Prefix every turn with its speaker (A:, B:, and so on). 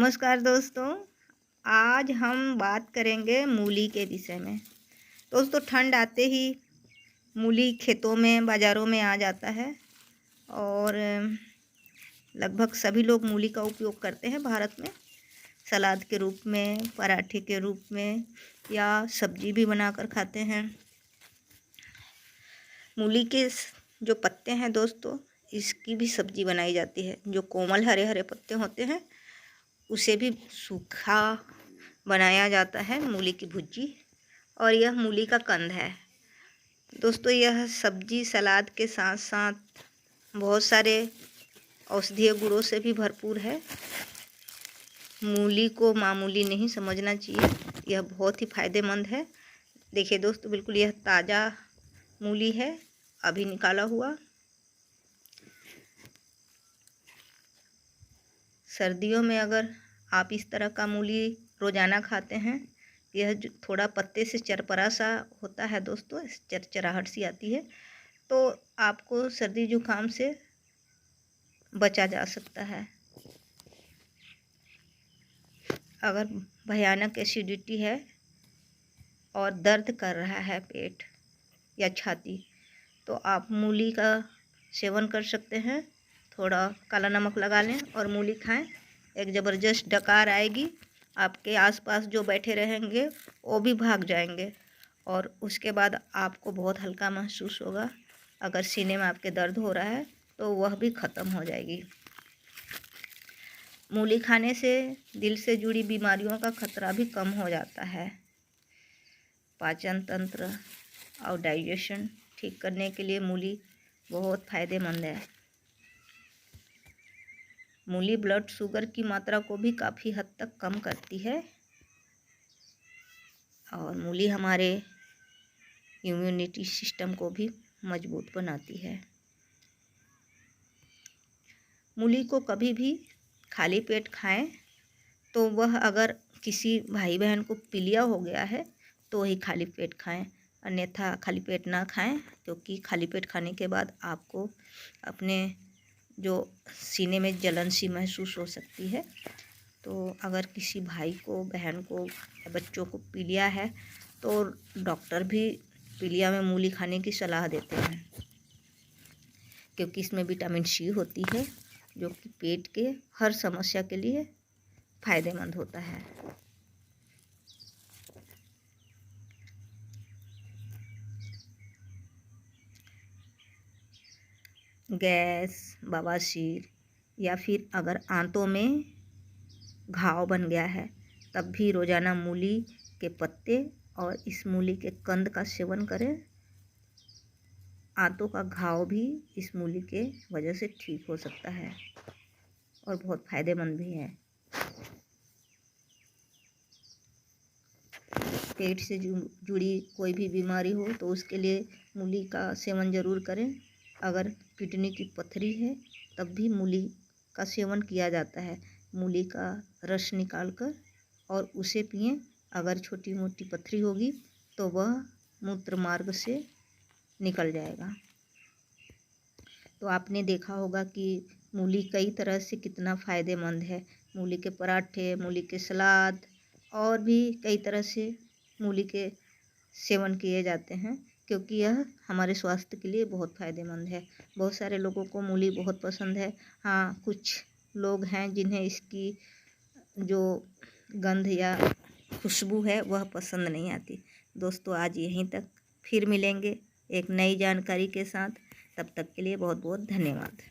A: नमस्कार दोस्तों। आज हम बात करेंगे मूली के विषय में। दोस्तों, ठंड आते ही मूली खेतों में बाज़ारों में आ जाता है और लगभग सभी लोग मूली का उपयोग करते हैं भारत में। सलाद के रूप में, पराठे के रूप में या सब्जी भी बनाकर खाते हैं। मूली के जो पत्ते हैं दोस्तों, इसकी भी सब्जी बनाई जाती है। जो कोमल हरे हरे पत्ते होते हैं उसे भी सूखा बनाया जाता है, मूली की भुजी। और यह मूली का कंद है दोस्तों। यह सब्जी सलाद के साथ साथ बहुत सारे औषधीय गुणों से भी भरपूर है। मूली को मामूली नहीं समझना चाहिए, यह बहुत ही फायदेमंद है। देखिए दोस्तों, बिल्कुल यह ताज़ा मूली है, अभी निकाला हुआ। सर्दियों में अगर आप इस तरह का मूली रोज़ाना खाते हैं, यह जो थोड़ा पत्ते से चरपरा सा होता है दोस्तों, चरचराहट सी आती है, तो आपको सर्दी जुकाम से बचा जा सकता है। अगर भयानक एसिडिटी है और दर्द कर रहा है पेट या छाती, तो आप मूली का सेवन कर सकते हैं। थोड़ा काला नमक लगा लें और मूली खाएं। एक ज़बरदस्त डकार आएगी, आपके आसपास जो बैठे रहेंगे वो भी भाग जाएंगे और उसके बाद आपको बहुत हल्का महसूस होगा। अगर सीने में आपके दर्द हो रहा है तो वह भी ख़त्म हो जाएगी। मूली खाने से दिल से जुड़ी बीमारियों का खतरा भी कम हो जाता है। पाचन तंत्र और डाइजेशन ठीक करने के लिए मूली बहुत फ़ायदेमंद है। मूली ब्लड शुगर की मात्रा को भी काफ़ी हद तक कम करती है और मूली हमारे इम्यूनिटी सिस्टम को भी मजबूत बनाती है। मूली को कभी भी खाली पेट खाएं तो वह, अगर किसी भाई बहन को पीलिया हो गया है तो ही खाली पेट खाएं, अन्यथा खाली पेट ना खाएं, क्योंकि खाली पेट खाने के बाद आपको अपने जो सीने में जलन सी महसूस हो सकती है। तो अगर किसी भाई को, बहन को या बच्चों को पीलिया है तो डॉक्टर भी पीलिया में मूली खाने की सलाह देते हैं, क्योंकि इसमें विटामिन सी होती है जो कि पेट के हर समस्या के लिए फ़ायदेमंद होता है। गैस, बवासीर या फिर अगर आंतों में घाव बन गया है, तब भी रोज़ाना मूली के पत्ते और इस मूली के कंद का सेवन करें। आंतों का घाव भी इस मूली के वजह से ठीक हो सकता है और बहुत फ़ायदेमंद भी है। पेट से जुड़ी कोई भी बीमारी हो तो उसके लिए मूली का सेवन ज़रूर करें। अगर किडनी की पथरी है तब भी मूली का सेवन किया जाता है। मूली का रस निकालकर और उसे पिएं। अगर छोटी मोटी पथरी होगी तो वह मूत्र मार्ग से निकल जाएगा। तो आपने देखा होगा कि मूली कई तरह से कितना फ़ायदेमंद है। मूली के पराठे, मूली के सलाद और भी कई तरह से मूली के सेवन किए जाते हैं, क्योंकि यह हमारे स्वास्थ्य के लिए बहुत फ़ायदेमंद है। बहुत सारे लोगों को मूली बहुत पसंद है। हाँ, कुछ लोग हैं जिन्हें इसकी जो गंध या खुशबू है वह पसंद नहीं आती। दोस्तों, आज यहीं तक, फिर मिलेंगे एक नई जानकारी के साथ। तब तक के लिए बहुत बहुत धन्यवाद।